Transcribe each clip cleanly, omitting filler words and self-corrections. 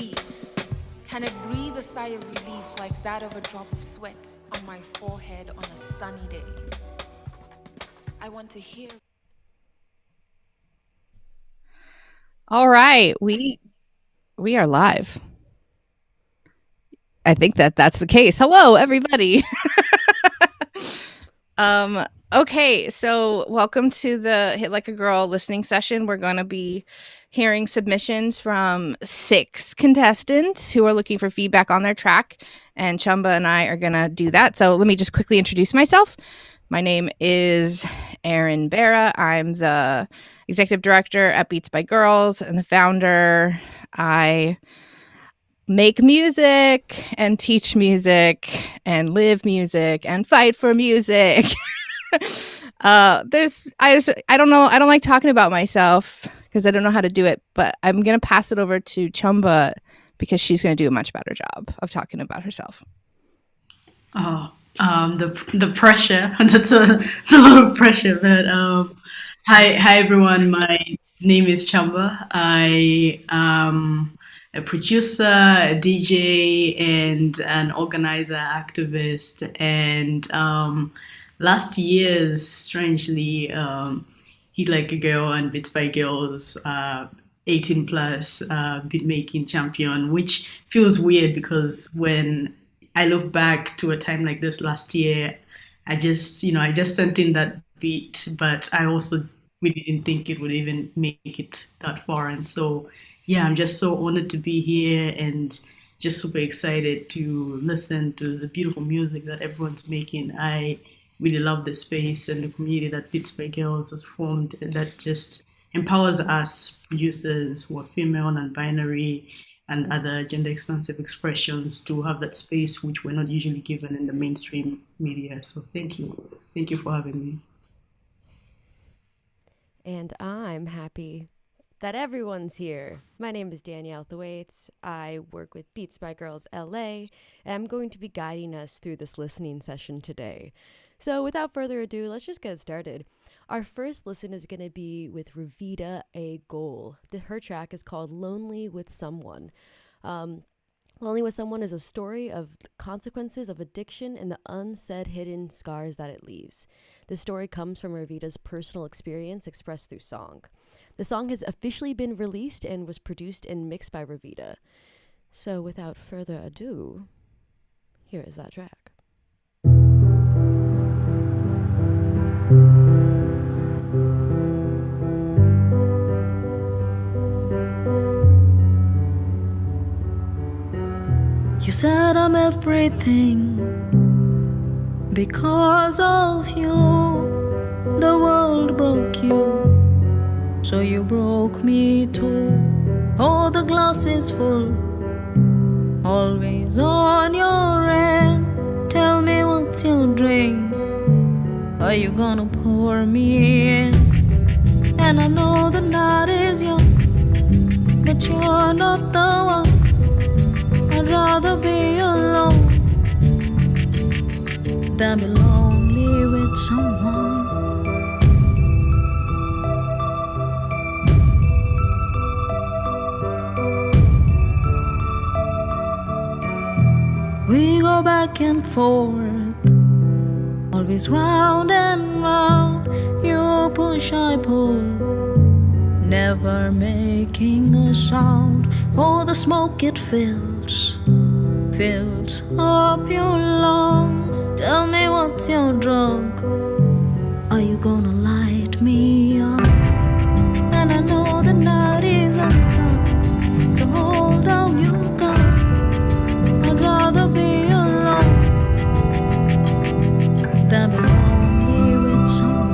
breathe? Can it breathe a sigh of relief like that of a drop of sweat on my forehead on a sunny day? I want to hear. All right, we are live. I think that's the case. Hello, everybody. Okay, so welcome to the Hit Like a Girl listening session. We're going to be hearing submissions from 6 contestants who are looking for feedback on their track, and Chmba and I are going to do that. So let me just quickly introduce myself. My name is Erin Barra. I'm the executive director at Beats by Girls and the founder. I make music and teach music and live music and fight for music. I don't know. I don't like talking about myself because I don't know how to do it, but I'm going to pass it over to Chmba because she's going to do a much better job of talking about herself. The pressure. It's a lot of pressure. But hi everyone. My name is Chmba. I am a producer, a DJ, and an organizer, activist. And last year's, strangely, Hit Like a Girl and Beats by Girls 18 plus beat making champion, which feels weird because when I look back to a time like this last year, I just sent in that beat, but I also really didn't think it would even make it that far. And so, yeah, I'm just so honored to be here and just super excited to listen to the beautiful music that everyone's making. I really love the space and the community that Beats by Girls has formed that just empowers us producers who are female and binary and other gender expansive expressions to have that space which we're not usually given in the mainstream media. So thank you. Thank you for having me. And I'm happy that everyone's here. My name is Danielle Thwaites. I work with Beats by Girls LA, and I'm going to be guiding us through this listening session today. So without further ado, let's just get started. Our first listen is going to be with Ravita A. Goal. Her track is called Lonely with Someone. Lonely with Someone is a story of consequences of addiction and the unsaid hidden scars that it leaves. The story comes from Ravita's personal experience expressed through song. The song has officially been released and was produced and mixed by Ravita. So without further ado, here is that track. You said I'm everything because of you. The world broke you, so you broke me too. Oh, the glass is full, always on your end. Tell me what's your drink? Are you gonna pour me in? And I know the night is young, but you're not the one. I'd rather be alone than be lonely with someone. We go back and forth, always round and round. You push, I pull, never making a sound. Oh, the smoke it fills up your lungs. Tell me what's your drug? Are you gonna light me up? And I know the night is unsung, so hold down your gun. I'd rather be alone than be lonely with someone.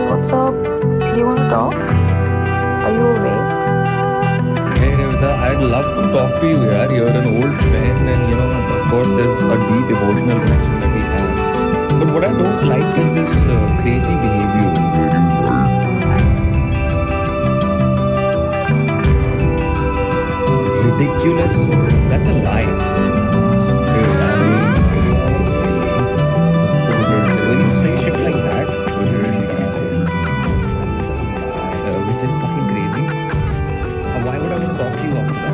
What's up? Do you want to talk? Are you awake? Hey Revita, I'd love to talk to you, yaar. You're an old friend, and of course, there's a deep emotional connection that we have. But what I don't like is this crazy behavior. ridiculous. That's a lie. When you say shit like that, which is fucking crazy. Why would I want to talk to you after that?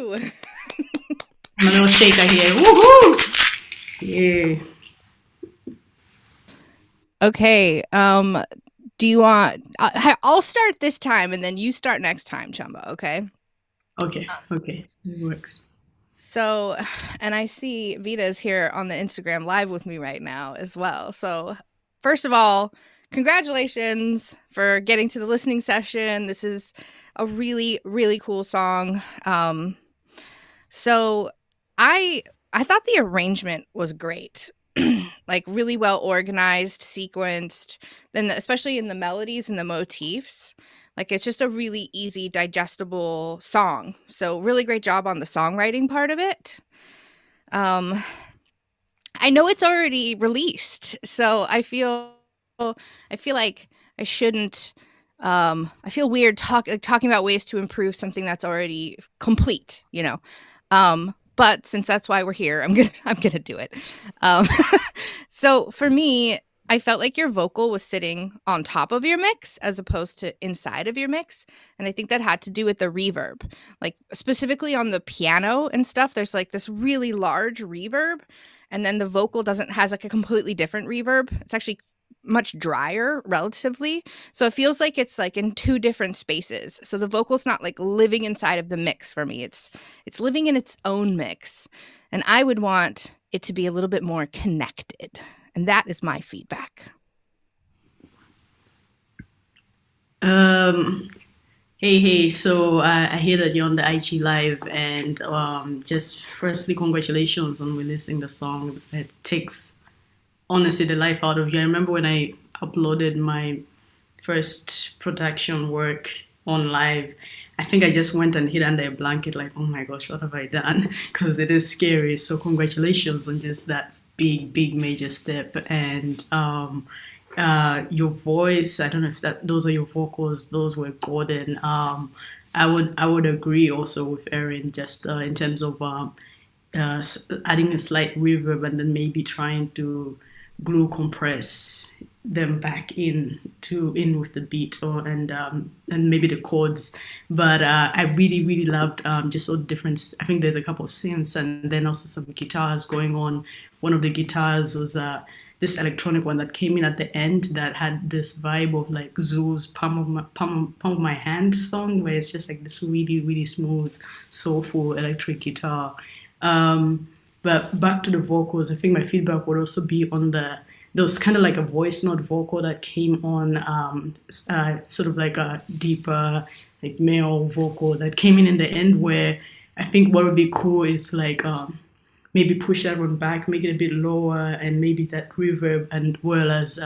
Woo! I'm a little shaker here. Woohoo! Yeah. Okay. Do you want? I'll start this time, and then you start next time, Chmba. Okay. Okay. It works. So, and I see Vita's here on the Instagram live with me right now as well. So, first of all, congratulations for getting to the listening session. This is a really, really cool song. So I thought the arrangement was great. Like really well organized, sequenced, then especially in the melodies and the motifs. Like it's just a really easy, digestible song. So really great job on the songwriting part of it. I know it's already released, so I feel like I shouldn't. I feel weird talking about ways to improve something that's already complete. But since that's why we're here, I'm gonna do it. So for me, I felt like your vocal was sitting on top of your mix as opposed to inside of your mix. And I think that had to do with the reverb. Like specifically on the piano and stuff, there's like this really large reverb. And then the vocal has like a completely different reverb. It's actually much drier relatively. So it feels like it's like in two different spaces. So the vocal's not like living inside of the mix for me. It's living in its own mix. And I would want it to be a little bit more connected. And that is my feedback. Hey. So I hear that you're on the IG Live, and just firstly, congratulations on releasing the song. It takes honestly the life out of you. I remember when I uploaded my first production work on live, I think I just went and hid under a blanket, like, oh my gosh, what have I done? Because it is scary. So congratulations on just that big major step. And your voice, I don't know if those are your vocals, those were golden. I would agree also with Erin, just in terms of adding a slight reverb and then maybe trying to glue compress them back in with the beat and maybe the chords. But I really loved just all the different. I think there's a couple of synths and then also some guitars going on. One of the guitars was this electronic one that came in at the end that had this vibe of like Zoo's palm of my hand song, where it's just like this really smooth, soulful electric guitar. But back to the vocals, I think my feedback would also be on there was kind of like a voice note vocal that came on, sort of like a deeper, like male vocal that came in the end, where I think what would be cool is like maybe push that one back, make it a bit lower, and maybe that reverb, and well as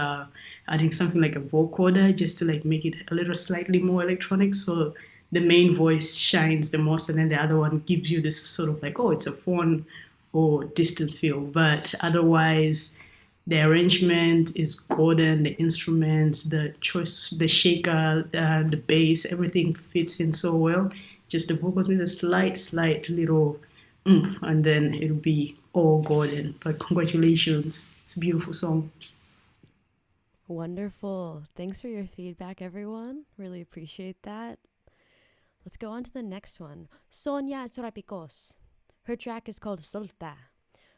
adding something like a vocoder just to like make it a little slightly more electronic, so the main voice shines the most, and then the other one gives you this sort of like, oh, it's a phone or distant feel. But otherwise, the arrangement is golden. The instruments, the choice, the shaker, the bass, everything fits in so well. Just the vocals need a slight little oomph, and then it'll be all golden. But congratulations, it's a beautiful song. Wonderful. Thanks for your feedback, everyone. Really appreciate that. Let's go on to the next one. Sonia Tropicos. Her track is called Solta.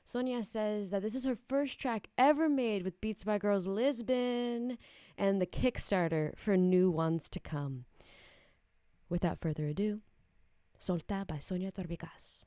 Sonia says that this is her first track ever made with Beats by Girls Lisbon and the Kickstarter for new ones to come. Without further ado, Solta by Sonia Tropicos.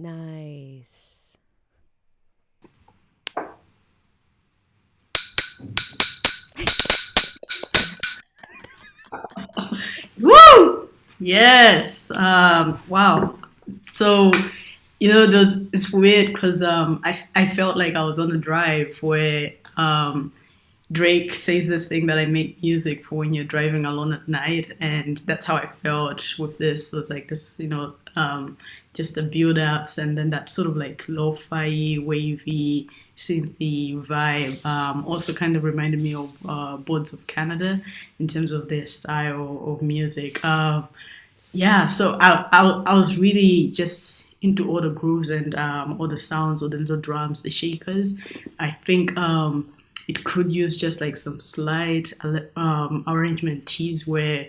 Nice. Woo! Yes. Wow. So, it's weird because I felt like I was on a drive where Drake says this thing that I make music for when you're driving alone at night, and that's how I felt with this. It was like this, just the build ups, and then that sort of like lo-fi, wavy, synthy vibe. Also, kind of reminded me of Boards of Canada in terms of their style of music. Yeah, so I was really just into all the grooves and all the sounds, all the little drums, the shakers. I think it could use just like some slight arrangement teas where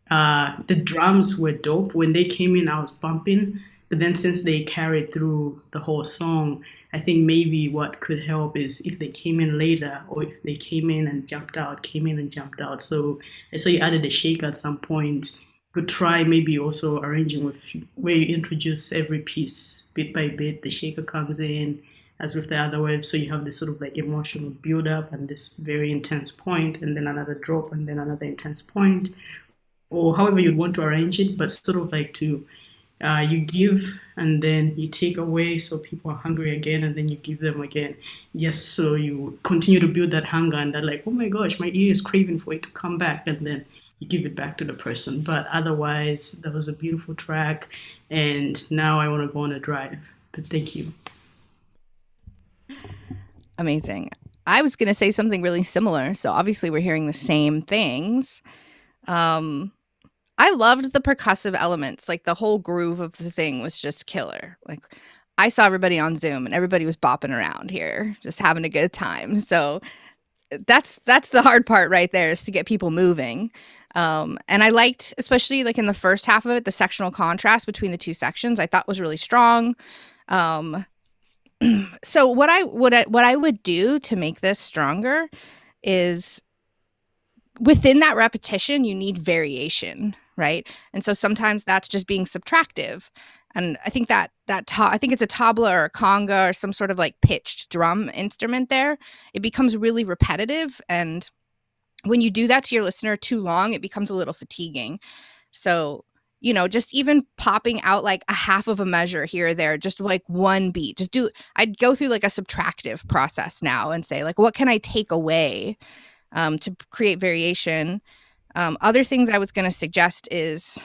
the drums were dope. When they came in, I was bumping, but then since they carried through the whole song, I think maybe what could help is if they came in later or if they came in and jumped out, came in and jumped out. So I saw you added a shaker at some point. Could try maybe also arranging with where you introduce every piece bit by bit. The shaker comes in as with the other wave, so you have this sort of like emotional build up and this very intense point, and then another drop, and then another intense point, or however you'd want to arrange it, but sort of like to you give and then you take away, so people are hungry again, and then you give them again. Yes, so you continue to build that hunger and that like, oh my gosh, my ear is craving for it to come back, and then you give it back to the person. But otherwise, that was a beautiful track, and now I want to go on a drive. But thank you. Amazing. I was going to say something really similar. So obviously we're hearing the same things. I loved the percussive elements. Like the whole groove of the thing was just killer. Like I saw everybody on Zoom and everybody was bopping around here, just having a good time. So that's the hard part right there, is to get people moving. And I liked, especially like in the first half of it, the sectional contrast between the two sections, I thought was really strong. So what I would do to make this stronger is within that repetition, you need variation, right? And so sometimes that's just being subtractive. And I think I think it's a tabla or a conga or some sort of like pitched drum instrument there. It becomes really repetitive. And when you do that to your listener too long, it becomes a little fatiguing. So, just even popping out like a half of a measure here or there, just like one beat, I'd go through like a subtractive process now and say like, what can I take away to create variation? Other things I was going to suggest is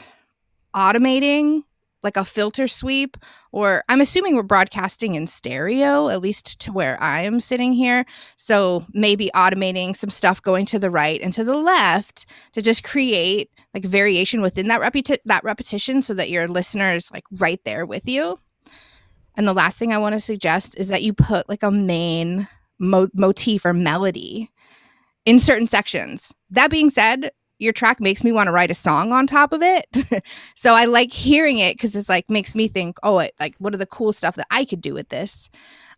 automating like a filter sweep, or I'm assuming we're broadcasting in stereo, at least to where I am sitting here. So maybe automating some stuff going to the right and to the left to just create like variation within that repetition so that your listener is like right there with you. And the last thing I want to suggest is that you put like a main motif or melody in certain sections. That being said, your track makes me want to write a song on top of it. So I like hearing it because it's like makes me think, what are the cool stuff that I could do with this?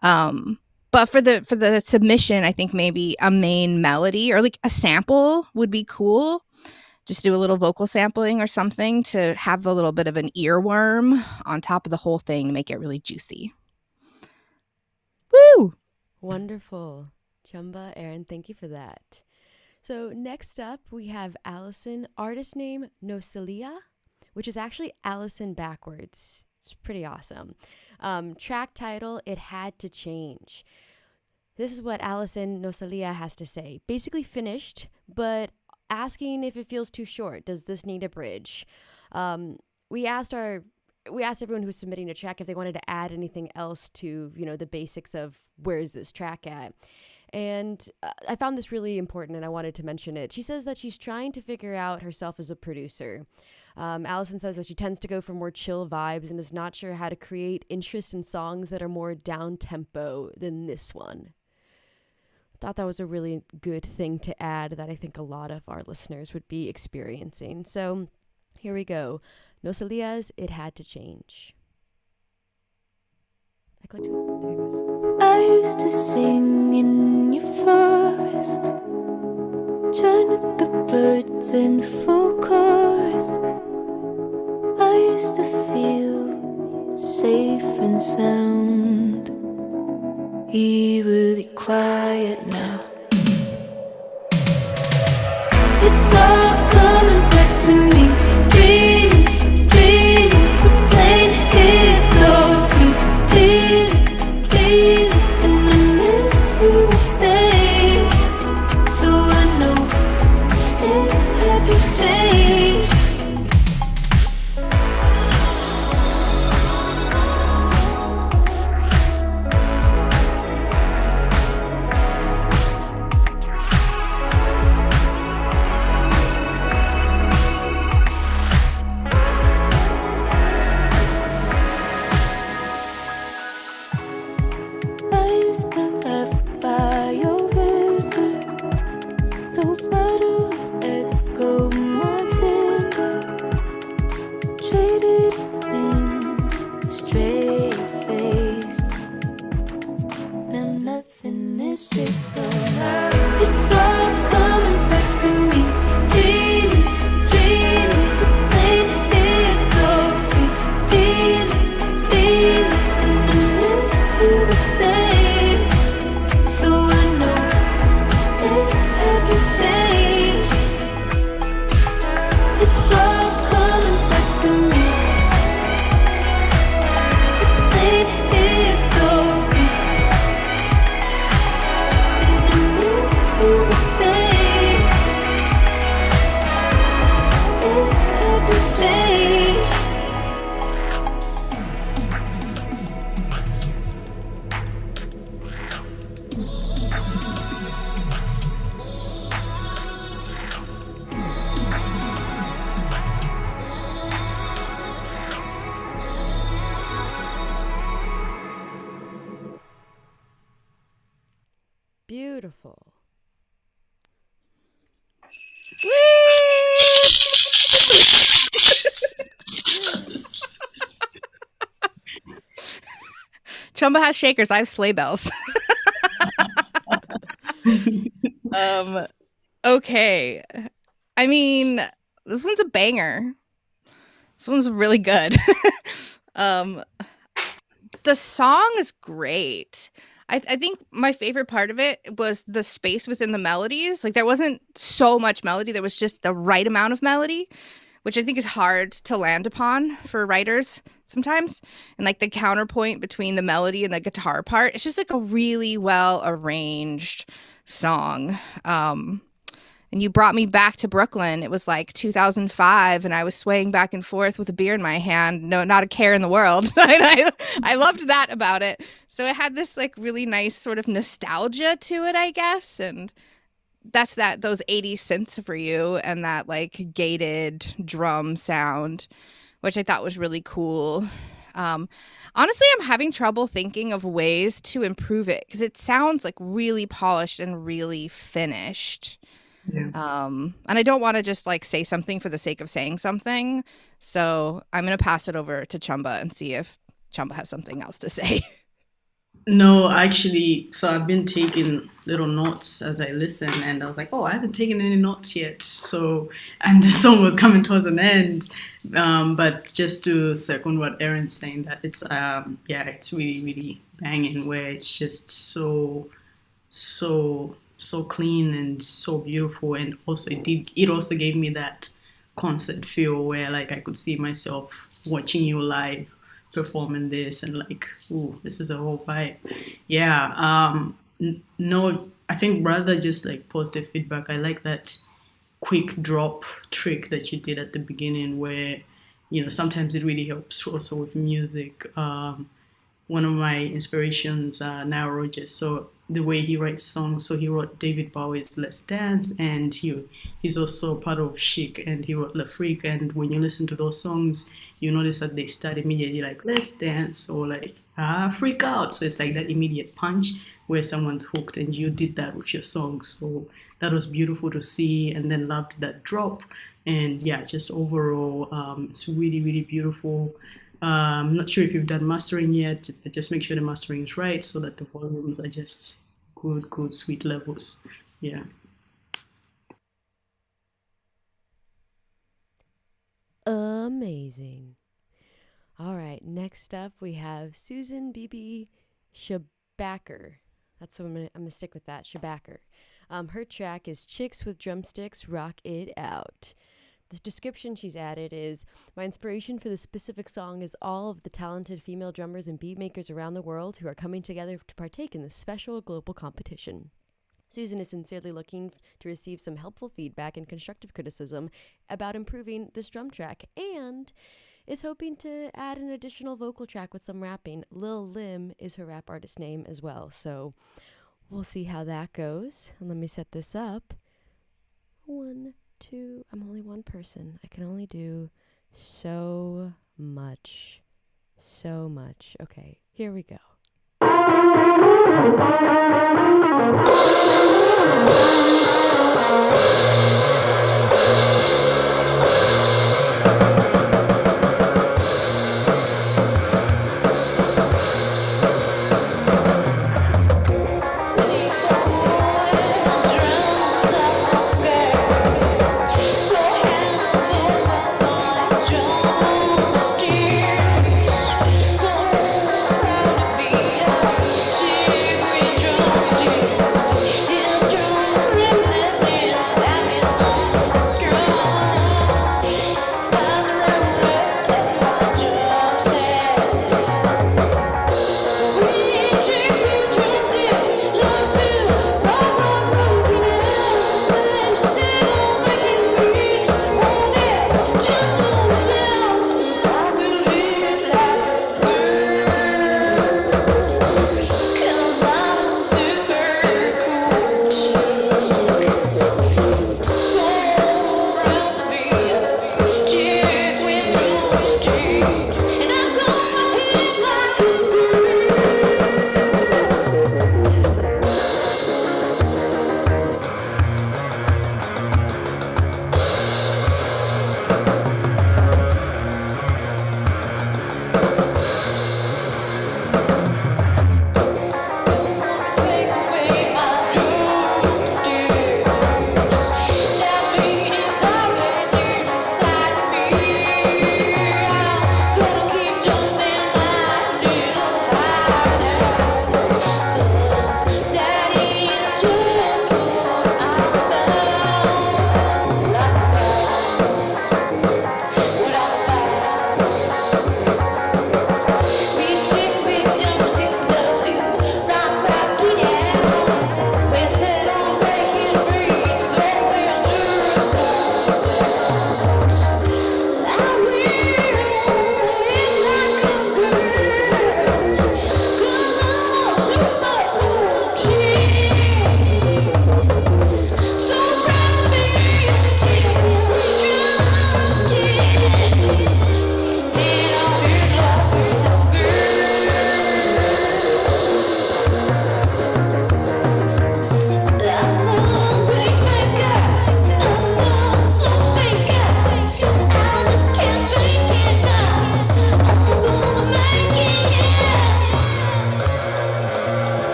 But for the submission, I think maybe a main melody or like a sample would be cool. Just do a little vocal sampling or something to have a little bit of an earworm on top of the whole thing to make it really juicy. Woo! Wonderful. Chmba Erin, thank you for that. So next up, we have Allison, artist name Nocelia, which is actually Allison backwards. It's pretty awesome. Track title, It Had to Change. This is what Allison Nocelia has to say. Basically finished, but asking if it feels too short. Does this need a bridge? We asked everyone who was submitting a track if they wanted to add anything else to, the basics of where is this track at. And I found this really important and I wanted to mention it. She says that she's trying to figure out herself as a producer. Allison says that she tends to go for more chill vibes and is not sure how to create interest in songs that are more down-tempo than this one. I thought that was a really good thing to add that I think a lot of our listeners would be experiencing. So here we go. Nocelia's It Had to Change. There it goes. I used to sing in your forest, join with the birds in full chorus. I used to feel safe different sound. Eerily quiet now. It's all coming back to me. Dreaming, dreaming, replaying history. Feeling, feeling, and I miss you the same. Though I know it had to change. I used to laugh by your river. The water would echo my timber. Traded in, straight faced. Now nothing is real. It's all coming back to me. Dreaming, dreaming, replaying history. Feeling, feeling, and I miss you the same. Though I know it had to change. It's all coming back to me. Replaying history. And I miss you the same. It had to change. Beautiful. Chumba has shakers. I have sleigh bells. Okay. I mean, this one's a banger. This one's really good. The song is great. I think my favorite part of it was the space within the melodies. Like, there wasn't so much melody. There was just the right amount of melody, which I think is hard to land upon for writers sometimes. And like the counterpoint between the melody and the guitar part, it's just like a really well arranged song. And you brought me back to Brooklyn. It was like 2005, and I was swaying back and forth with a beer in my hand. No, not a care in the world. And I loved that about it. So it had this like really nice sort of nostalgia to it, I guess. And that's those 80s synths for you, and that like gated drum sound, which I thought was really cool. Honestly, I'm having trouble thinking of ways to improve it because it sounds like really polished and really finished. Yeah. And I don't want to just like say something for the sake of saying something. So I'm going to pass it over to Chumba and see if Chumba has something else to say. No, actually, so I've been taking little notes as I listen, and I was like, oh, I haven't taken any notes yet. So, and the song was coming towards an end. But just to second what Erin's saying, that it's, it's really, really banging, where it's just so clean and so beautiful. And also it also gave me that concert feel where like I could see myself watching you live performing this and like, ooh, this is a whole vibe. Yeah. No, I think rather just like positive feedback. I like that quick drop trick that you did at the beginning where, sometimes it really helps also with music. One of my inspirations, Nile Rodgers. So the way he writes songs, so he wrote David Bowie's Let's Dance, and he's also part of Chic, and he wrote La Freak. And when you listen to those songs, you notice that they start immediately like Let's Dance or like Freak Out. So it's like that immediate punch where someone's hooked, and you did that with your songs. So that was beautiful to see, and then loved that drop. And yeah, just overall, it's really, really beautiful. I'm not sure if you've done mastering yet, but just make sure the mastering is right so that the volumes are just good, sweet levels. Yeah. Amazing. All right, next up we have Susan Bibi Shabacker. That's what I'm gonna stick with that, Shabacker. Her track is Chicks with Drumsticks, Rock It Out. The description she's added is, my inspiration for this specific song is all of the talented female drummers and beat makers around the world who are coming together to partake in this special global competition. Susan is sincerely looking to receive some helpful feedback and constructive criticism about improving this drum track, and is hoping to add an additional vocal track with some rapping. Lil Lim is her rap artist name as well, so we'll see how that goes. And let me set this up. 1, 2, I'm only one person. I can only do so much. So much. Okay, here we go. Drumsticks,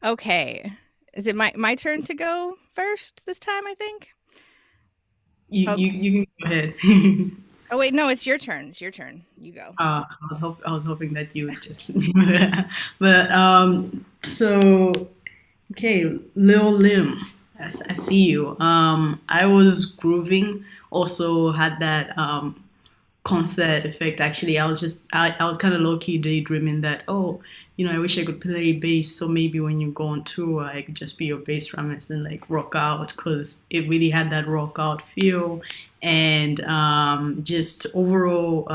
Okay. Is it my turn to go first this time, I think? You Okay. you can go ahead. Oh wait, no, it's your turn. It's your turn. You go. I was hoping that you would just, but so okay, Lil Lim, I see you. I was grooving, also had that concert effect. Actually, I was kind of low key daydreaming that, oh, I wish I could play bass. So maybe when you go on tour, I could just be your bass drummers and like rock out, because it really had that rock out feel. And just overall,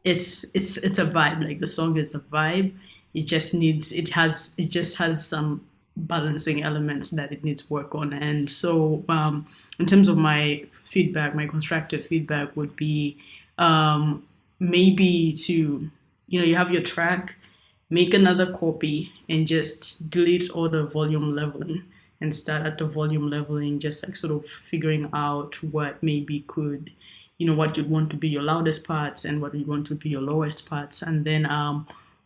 it's a vibe. Like the song is a vibe. It just has some balancing elements that it needs work on. And so in terms of my feedback, my constructive feedback would be maybe to, you have your track, make another copy and just delete all the volume leveling and start at the volume leveling, just like sort of figuring out what maybe could, what you'd want to be your loudest parts and what you'd want to be your lowest parts. And then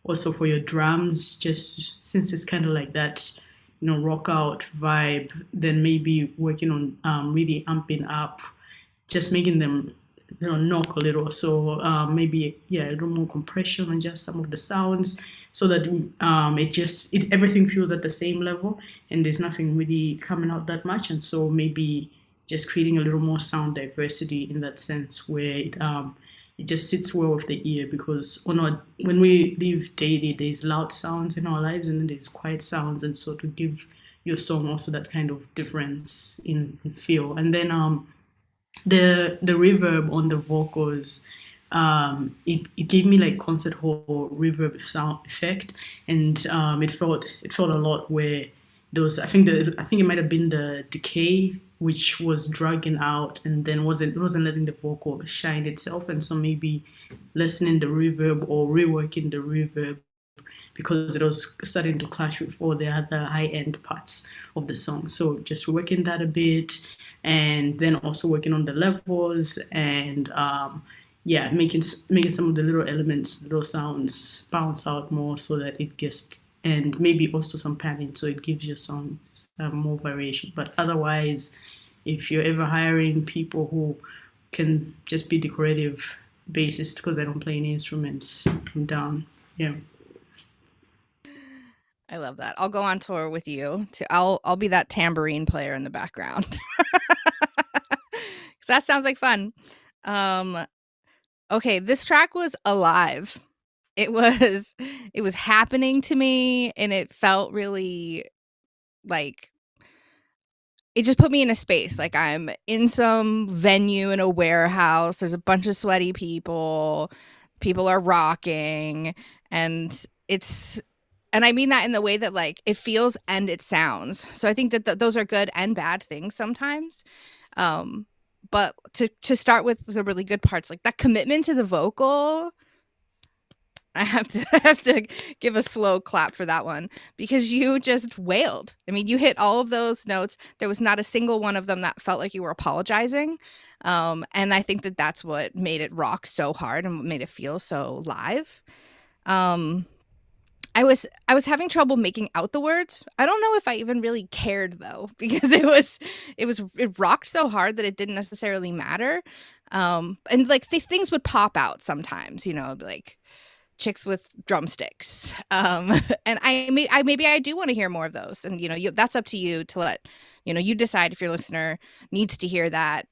also for your drums, just since it's kind of like that, rock out vibe, then maybe working on really amping up, just making them, knock a little. So maybe, yeah, a little more compression on just some of the sounds, so that everything feels at the same level and there's nothing really coming out that much. And so maybe just creating a little more sound diversity in that sense, where it just sits well with the ear. Because when we live daily, there's loud sounds in our lives and then there's quiet sounds, and so to give your song also that kind of difference in feel. And then the reverb on the vocals, it gave me like concert hall reverb sound effect. And it felt a lot where those, I think it might have been the decay which was dragging out, and then it wasn't letting the vocal shine itself. And so maybe lessening the reverb or reworking the reverb, because it was starting to clash with all the other high end parts of the song. So just working that a bit, and then also working on the levels, and yeah, making some of the little elements, little sounds bounce out more, so that it gets, and maybe also some panning, so it gives your song more variation. But otherwise, if you're ever hiring people who can just be decorative bassists because they don't play any instruments, I'm down. Yeah. I love that. I'll go on tour with you. I'll be that tambourine player in the background. Cuz that sounds like fun. Okay, this track was alive. It was happening to me, and it felt really like it just put me in a space. Like I'm in some venue in a warehouse. There's a bunch of sweaty people. People are rocking, and I mean that in the way that like it feels and it sounds. So I think that those are good and bad things sometimes. But to start with the really good parts, like that commitment to the vocal, I have to give a slow clap for that one, because you just wailed. I mean, you hit all of those notes. There was not a single one of them that felt like you were apologizing. And I think that that's what made it rock so hard and what made it feel so live. I was having trouble making out the words. I don't know if I even really cared though, because it rocked so hard that it didn't necessarily matter. And like things would pop out sometimes, like chicks with drumsticks. And maybe I do want to hear more of those. And that's up to you to let you decide if your listener needs to hear that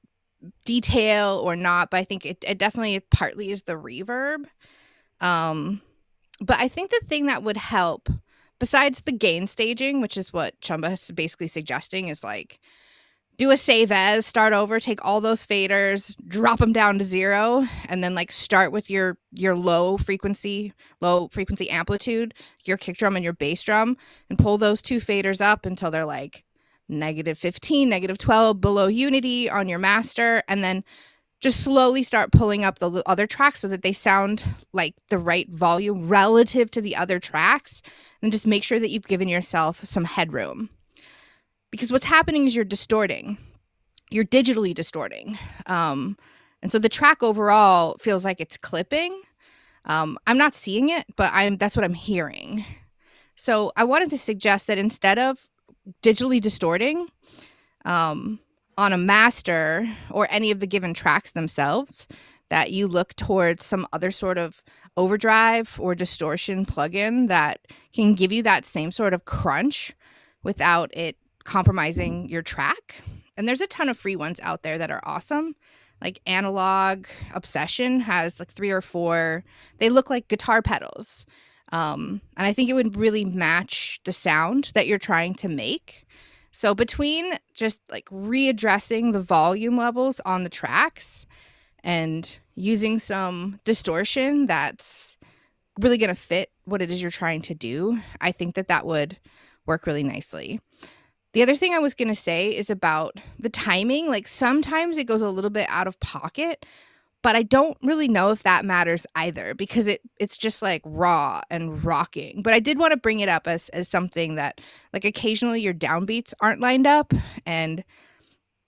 detail or not. But I think it definitely partly is the reverb. But I think the thing that would help, besides the gain staging, which is what Chmba is basically suggesting, is like do a save as, start over, take all those faders, drop them down to 0, and then like start with your low frequency amplitude, your kick drum and your bass drum, and pull those 2 faders up until they're like -15, -12 below unity on your master, and then just slowly start pulling up the other tracks so that they sound like the right volume relative to the other tracks, and just make sure that you've given yourself some headroom. Because what's happening is you're distorting. You're digitally distorting. And so the track overall feels like it's clipping. I'm not seeing it, but that's what I'm hearing. So I wanted to suggest that instead of digitally distorting on a master or any of the given tracks themselves, that you look towards some other sort of overdrive or distortion plugin that can give you that same sort of crunch without it compromising your track. And there's a ton of free ones out there that are awesome. Like Analog Obsession has like 3 or 4. They look like guitar pedals. And I think it would really match the sound that you're trying to make. So between just like readdressing the volume levels on the tracks and using some distortion that's really going to fit what it is you're trying to do, I think that that would work really nicely. The other thing I was going to say is about the timing. Like sometimes it goes a little bit out of pocket, but I don't really know if that matters either because it's just like raw and rocking. But I did want to bring it up as something that like occasionally your downbeats aren't lined up, and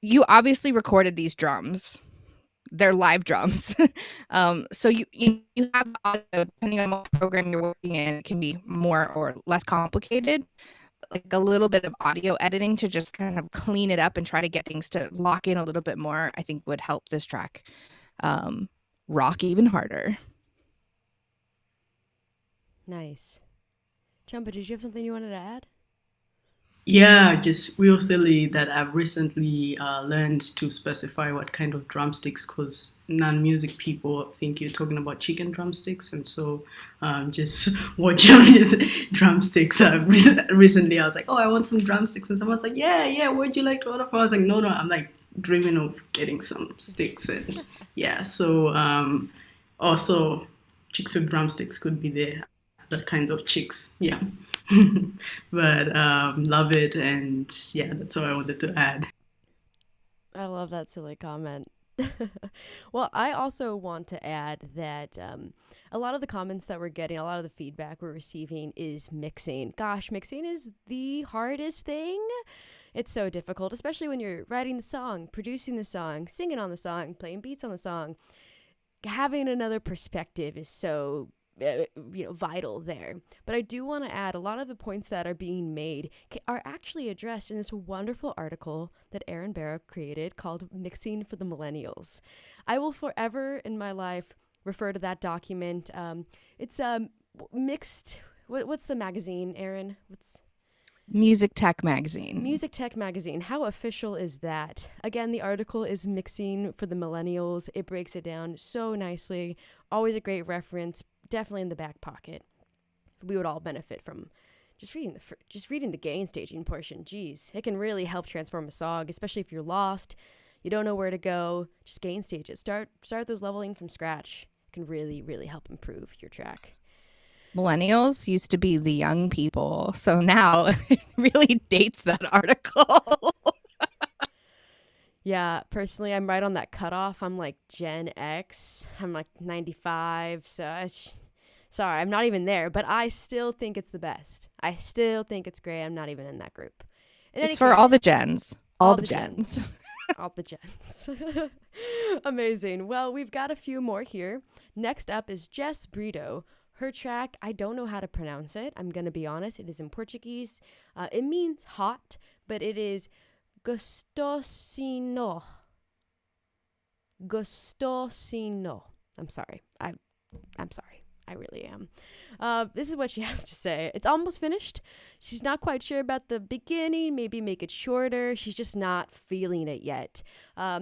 you obviously recorded these drums. They're live drums. So you have audio, depending on what program you're working in, it can be more or less complicated. Like a little bit of audio editing to just kind of clean it up and try to get things to lock in a little bit more, I think would help this track rock even harder. Nice. Chmba, did you have something you wanted to add? Yeah, just real silly that I've recently learned to specify what kind of drumsticks, because non-music people think you're talking about chicken drumsticks, and so just watching these drumsticks. Recently, I was like, oh, I want some drumsticks, and someone's like, yeah, would you like to order for? I was like, no, I'm like dreaming of getting some sticks, and yeah, so also chicks with drumsticks could be the kinds of chicks, yeah. But love it, and yeah, that's all I wanted to add. I love that silly comment. Well, I also want to add that a lot of the comments that we're getting, a lot of the feedback we're receiving is mixing. Gosh, mixing is the hardest thing. It's so difficult, especially when you're writing the song, producing the song, singing on the song, playing beats on the song. Having another perspective is so vital there. But I do want to add a lot of the points that are being made are actually addressed in this wonderful article that Erin Barra created called Mixing for the Millennials. I will forever in my life refer to that document. It's mixed. What's the magazine, Erin? What's Music Tech Magazine. Music Tech Magazine. How official is that? Again, the article is Mixing for the Millennials. It breaks it down so nicely. Always a great reference. Definitely in the back pocket. We would all benefit from just reading the gain staging portion. Geez, it can really help transform a song, especially if you're lost, you don't know where to go. Just gain stage it. Start those leveling from scratch. It can really, really help improve your track. Millennials used to be the young people, so now it really dates that article. Yeah, personally, I'm right on that cutoff. I'm like Gen X. I'm like 95, so sorry, I'm not even there, but I still think it's the best. I still think it's great. I'm not even in that group. It's for all the gens. All the gens. All the gens. Amazing. Well, we've got a few more here. Next up is Jess Brito. Her track, I don't know how to pronounce it. I'm going to be honest. It is in Portuguese. It means hot, but it is Gostosino. Gostosino. I'm sorry. I'm sorry. I really am. This is what she has to say. It's almost finished. She's not quite sure about the beginning. Maybe make it shorter. She's just not feeling it yet.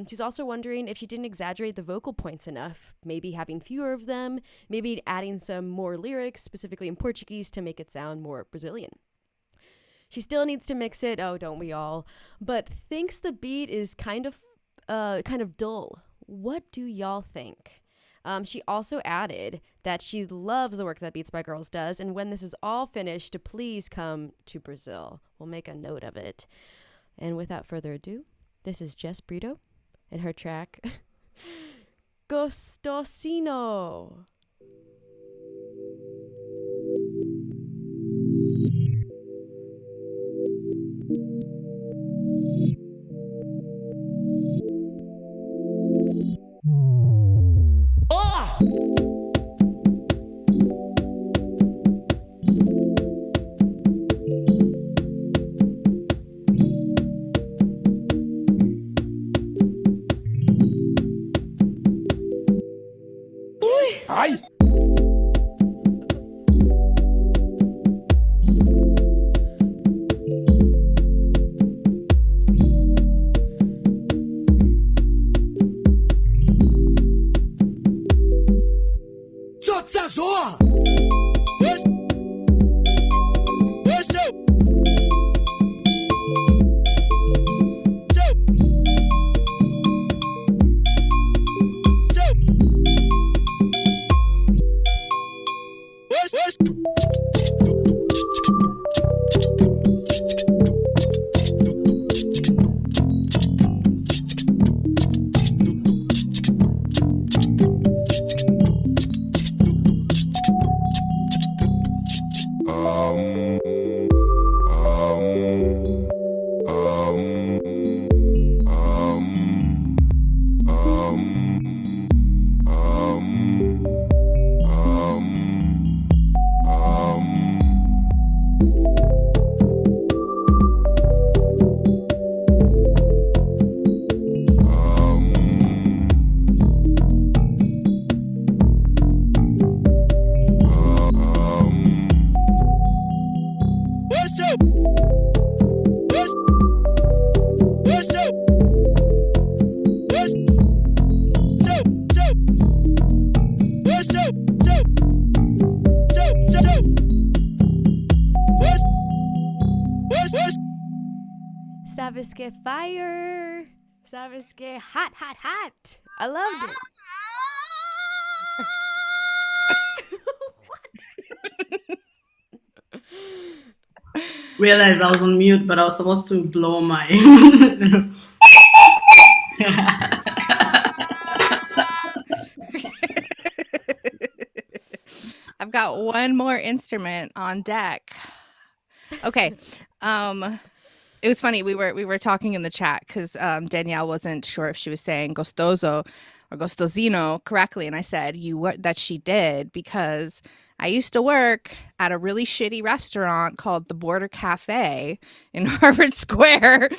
She's also wondering if she didn't exaggerate the vocal points enough. Maybe having fewer of them. Maybe adding some more lyrics, specifically in Portuguese, to make it sound more Brazilian. She still needs to mix it. Oh, don't we all? But thinks the beat is kind of dull. What do y'all think? She also added that she loves the work that Beats by Girls does, and when this is all finished, to please come to Brazil. We'll make a note of it. And without further ado, this is Jess Brito and her track, Gostosino. Saviske fire! Saviske hot, hot, hot! I loved it. Realized I was on mute, but I was supposed to blow my. I've got one more instrument on deck. Okay. It was funny. We were talking in the chat because Danielle wasn't sure if she was saying gustoso or gostosino correctly, and I said that she did because I used to work at a really shitty restaurant called the Border Cafe in Harvard Square,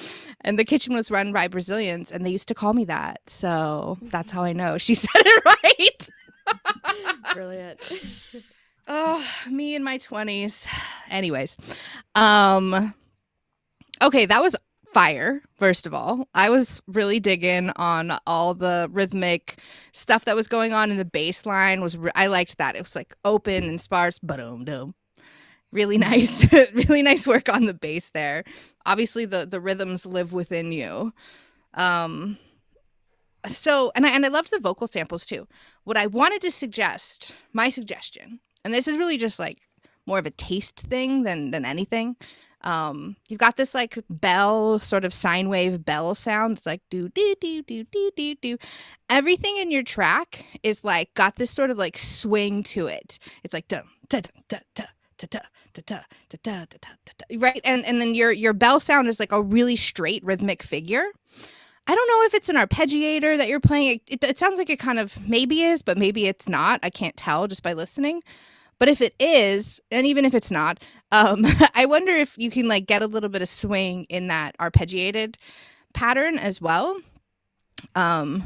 and the kitchen was run by Brazilians, and they used to call me that. So that's how I know she said it right. Brilliant. Oh, me in my 20s. Anyways, okay, that was fire, first of all. I was really digging on all the rhythmic stuff that was going on in the bass line. I liked that. It was like open and sparse, boom. Really nice. Really nice work on the bass there. Obviously the rhythms live within you. So I loved the vocal samples too. What I wanted to suggest, my suggestion, and this is really just like more of a taste thing than anything. You've got this like bell, sort of sine wave bell sound. It's like do do do do do do do. Everything in your track is like got this sort of like swing to it. It's like dum da da da da da da da da da da, right? And then your bell sound is like a really straight rhythmic figure. I don't know if it's an arpeggiator that you're playing. It sounds like it kind of maybe is, but maybe it's not. I can't tell just by listening. But if it is, and even if it's not, I wonder if you can like get a little bit of swing in that arpeggiated pattern as well. And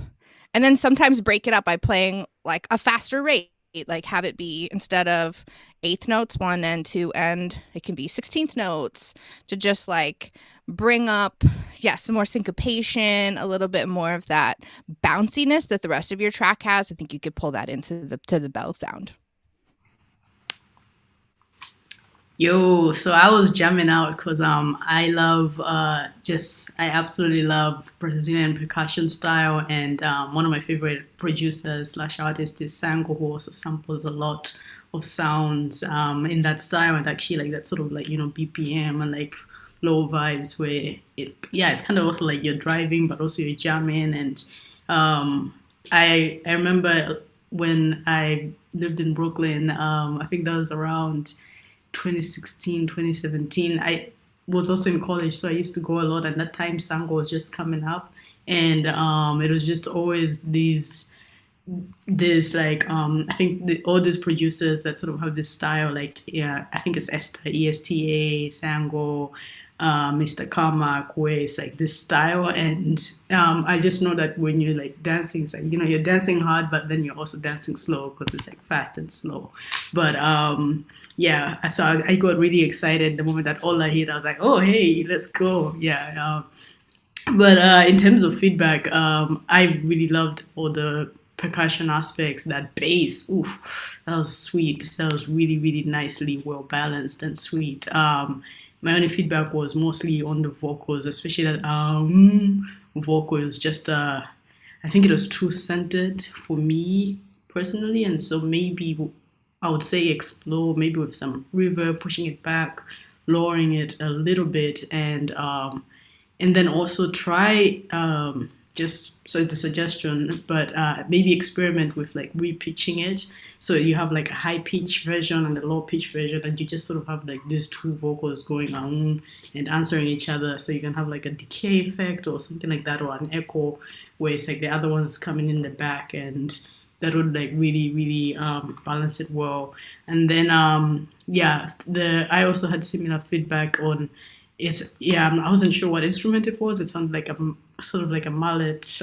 then sometimes break it up by playing like a faster rate, like have it be instead of 8th notes, 1 and 2 and it can be 16th notes to just like bring up, some more syncopation, a little bit more of that bounciness that the rest of your track has. I think you could pull that into the bell sound. Yo, so I was jamming out because I love I absolutely love Brazilian percussion style, and one of my favorite producers / artists is Sango, who also samples a lot of sounds in that style, and actually like that sort of like BPM and like low vibes where it's kind of also like you're driving but also you're jamming. And I remember when I lived in Brooklyn, I think that was around 2016, 2017. I was also in college, so I used to go a lot, and that time Sango was just coming up, and it was just always this like I think all these producers that sort of have this style, like I think it's ESTA, Sango, Mr. Carmack, where it's like this style, and I just know that when you're like dancing, it's like you're dancing hard, but then you're also dancing slow because it's like fast and slow. But so I got really excited the moment that all I hit. I was like, oh hey, let's go. But in terms of feedback, I really loved all the percussion aspects. That bass, oof, that was sweet. That was really, really nicely well balanced and sweet. My only feedback was mostly on the vocals, especially that vocal is just I think it was too centered for me personally, and so maybe I would say explore maybe with some reverb, pushing it back, lowering it a little bit, and then also try just so it's a suggestion, but maybe experiment with like repitching it. So you have like a high pitch version and a low pitch version, and you just sort of have like these two vocals going on and answering each other. So you can have like a decay effect or something like that, or an echo where it's like the other one's coming in the back, and that would like really, really balance it well. And then I also had similar feedback on it. I wasn't sure what instrument it was. It sounded like a sort of like a mallet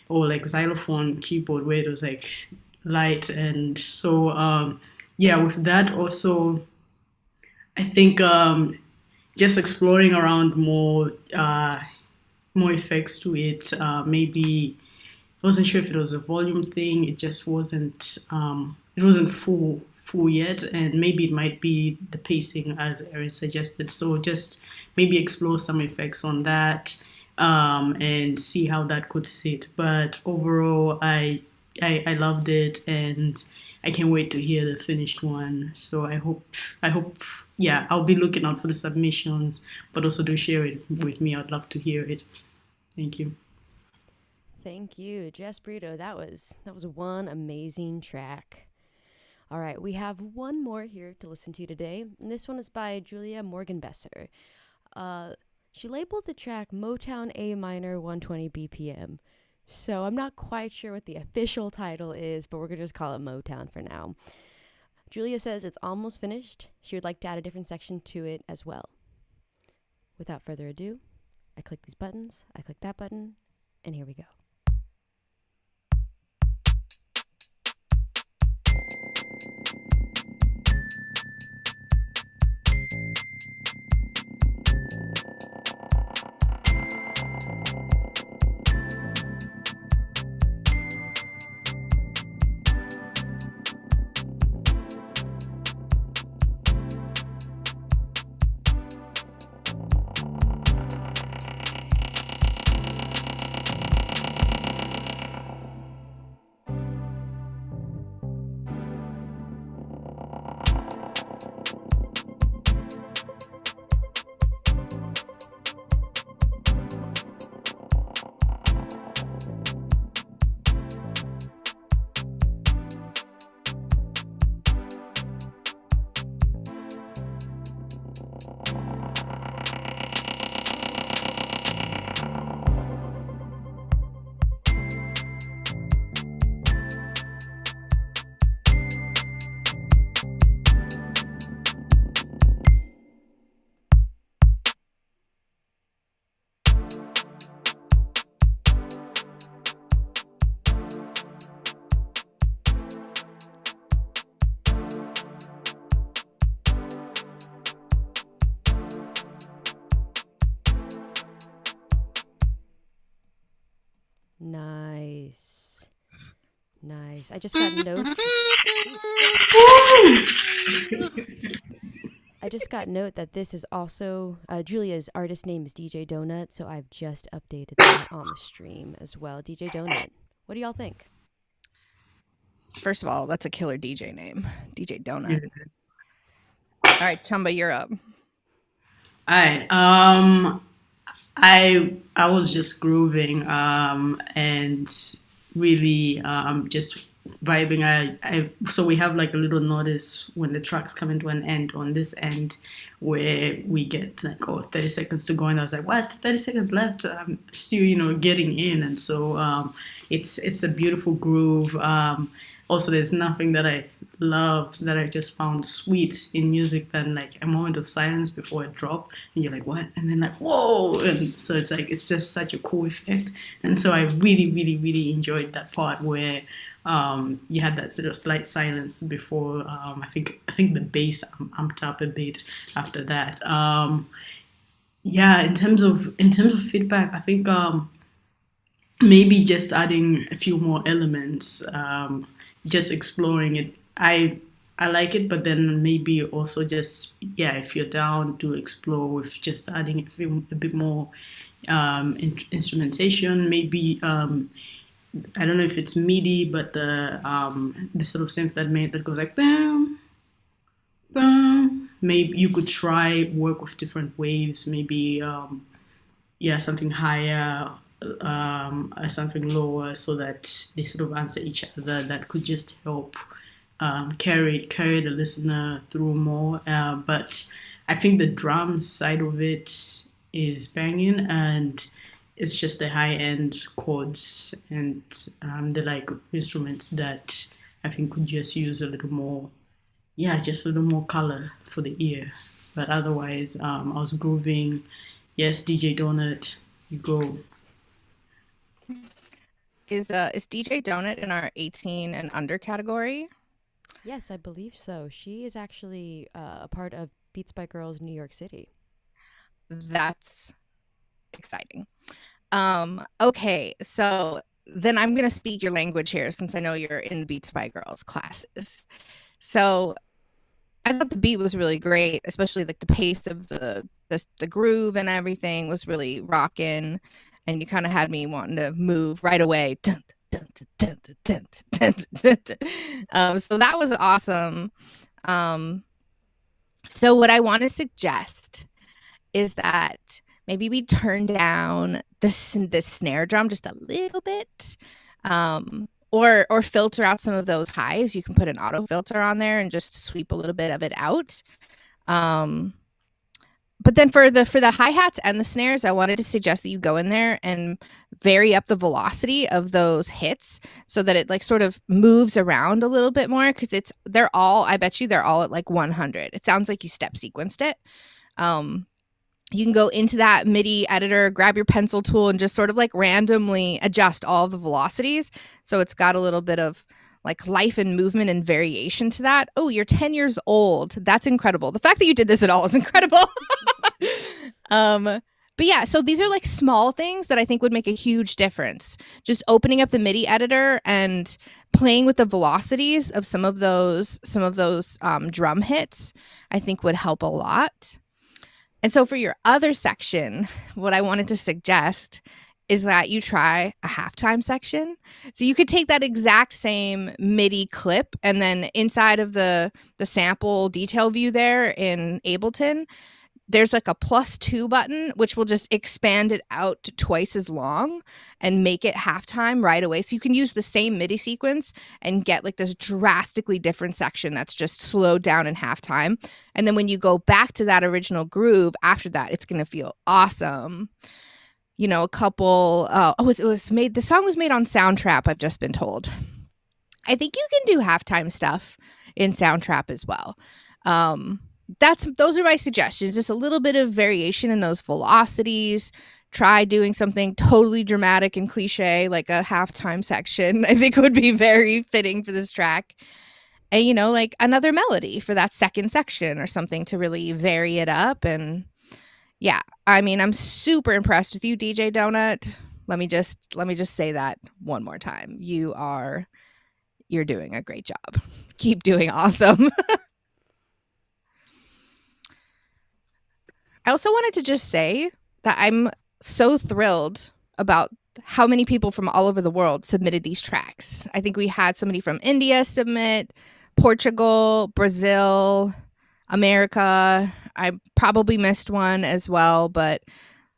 or like xylophone keyboard where it was like light. And so with that also I think just exploring around more effects to it. Maybe I wasn't sure if it was a volume thing. It just wasn't. It wasn't full yet, and maybe it might be the pacing as Erin suggested. So just maybe explore some effects on that, and see how that could sit. But overall, I loved it, and I can't wait to hear the finished one. So I hope yeah, I'll be looking out for the submissions, but also do share it with me. I'd love to hear it. Thank you. Thank you, Jess Brito. That was one amazing track. All right, we have one more here to listen to today, and this one is by Julia Morgan-Besser. She labeled the track Motown A minor 120 BPM. So I'm not quite sure what the official title is, but we're going to just call it Motown for now. Julia says it's almost finished. She would like to add a different section to it as well. Without further ado, I click these buttons, I click that button, and here we go. Nice. Nice. I just got note. I just got note that this is also Julia's artist name is DJ Donut, so I've just updated that on the stream as well. DJ Donut. What do y'all think? First of all, that's a killer DJ name, DJ Donut. All right, Chmba, you're up. All right. I was just grooving and really just vibing. So we have like a little notice when the tracks come into an end on this end where we get like 30 seconds to go, and I was like, what, 30 seconds left? I'm still getting in. And so it's a beautiful groove. Also, there's nothing that I love that I just found sweet in music than like a moment of silence before a drop, and you're like, what? And then like, whoa! And so it's like, it's just such a cool effect. And so I really, really, really enjoyed that part where you had that sort of slight silence before. I think the bass amped up a bit after that. Yeah, in terms of feedback, I think maybe just adding a few more elements, just exploring it. I like it, but then maybe also just, yeah, if you're down to explore with just adding a bit more instrumentation, maybe I don't know if it's MIDI, but the sort of synth that goes like bam, bam. Maybe you could try work with different waves. Maybe something higher, something lower, so that they sort of answer each other. That could just help carry the listener through more. But I think the drums side of it is banging, and it's just the high end chords and the like instruments that I think could just use a little more, just a little more color for the ear. But otherwise, I was grooving. Yes, DJ Donut, you go. Is DJ Donut in our 18 and under category? Yes, I believe so. She is actually a part of Beats by Girls New York City. that's exciting. Okay, so then I'm gonna speak your language here since I know you're in Beats by Girls classes. So I thought the beat was really great, especially like the pace of the groove and everything was really rocking, and you kind of had me wanting to move right away. Dun, dun, dun, dun, dun, dun, dun, dun. So that was awesome. So what I want to suggest is that maybe we turn down the snare drum just a little bit, or filter out some of those highs. You can put an auto filter on there and just sweep a little bit of it out. But then for the hi-hats and the snares, I wanted to suggest that you go in there and vary up the velocity of those hits so that it like sort of moves around a little bit more, because I bet you they're all at like 100. It sounds like you step sequenced it. You can go into that MIDI editor, grab your pencil tool, and just sort of like randomly adjust all of the velocities. So it's got a little bit of like life and movement and variation to that. Oh, you're 10 years old. That's incredible. The fact that you did this at all is incredible. But yeah, so these are like small things that I think would make a huge difference. Just opening up the MIDI editor and playing with the velocities of some of those drum hits, I think would help a lot. And so for your other section, what I wanted to suggest is that you try a halftime section. So you could take that exact same MIDI clip, and then inside of the sample detail view there in Ableton, there's like a +2 button, which will just expand it out to twice as long and make it halftime right away. So you can use the same MIDI sequence and get like this drastically different section that's just slowed down in halftime. And then when you go back to that original groove after that, it's going to feel awesome. You know, the song was made on Soundtrap, I've just been told. I think you can do halftime stuff in Soundtrap as well. Those are my suggestions. Just a little bit of variation in those velocities. Try doing something totally dramatic and cliche, like a halftime section. I think would be very fitting for this track. And, you know, like another melody for that second section or something to really vary it up. And yeah, I mean, I'm super impressed with you, DJ Donut. Let me just say that one more time. You're doing a great job. Keep doing awesome. I also wanted to just say that I'm so thrilled about how many people from all over the world submitted these tracks. I think we had somebody from India submit, Portugal, Brazil, America. I probably missed one as well, but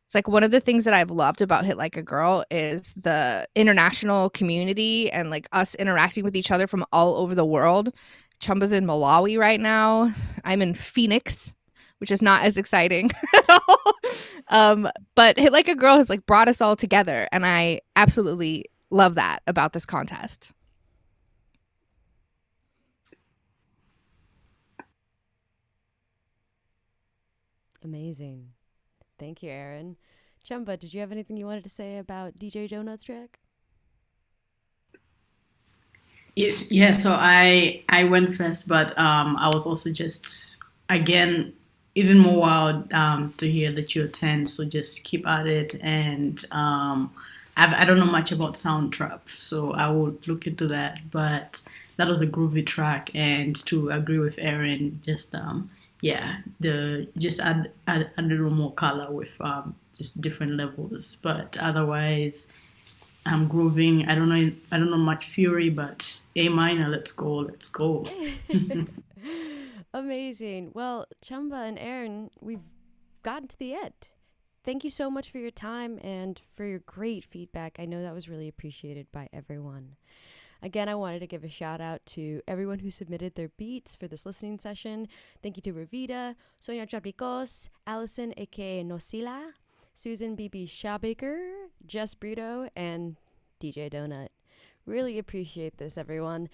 it's like one of the things that I've loved about Hit Like a Girl is the international community and like us interacting with each other from all over the world. Chumba's in Malawi right now. I'm in Phoenix, which is not as exciting at all. But Hit Like a Girl has like brought us all together, and I absolutely love that about this contest. Amazing. Thank you, Erin. Chumba, did you have anything you wanted to say about DJ Donut's track? Yes, yeah. So I went first, but I was also just again even more wild to hear that you're 10. So just keep at it. And I don't know much about Soundtrap, so I will look into that. But that was a groovy track, and to agree with Erin, just just add a little more color with just different levels. But otherwise, I'm grooving. I don't know much Fury, but A minor. Let's go. Amazing. Well, Chumba and Erin, we've gotten to the end. Thank you so much for your time and for your great feedback. I know that was really appreciated by everyone. Again, I wanted to give a shout out to everyone who submitted their beats for this listening session. Thank you to Revita, Sonia Chabricos, Allison aka Nosila, Susan BB Shawbaker, Jess Brito, and DJ Donut. Really appreciate this, everyone.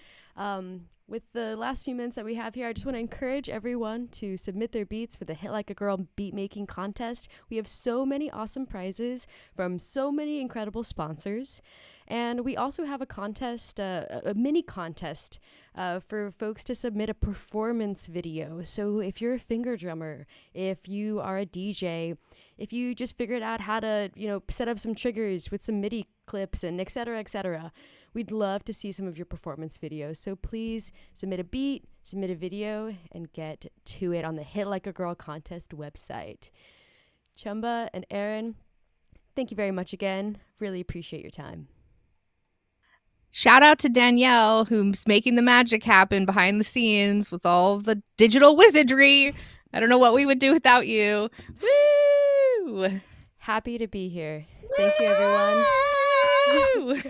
With the last few minutes that we have here, I just want to encourage everyone to submit their beats for the Hit Like a Girl beat making contest. We have so many awesome prizes from so many incredible sponsors. And we also have a contest, a mini contest for folks to submit a performance video. So if you're a finger drummer, if you are a DJ, if you just figured out how to, set up some triggers with some MIDI clips and et cetera, we'd love to see some of your performance videos. So please submit a beat, submit a video, and get to it on the Hit Like a Girl contest website. Chmba and Erin, thank you very much again. Really appreciate your time. Shout out to Danielle, who's making the magic happen behind the scenes with all the digital wizardry. I don't know what we would do without you. Woo! Happy to be here. Thank you, everyone. Woo!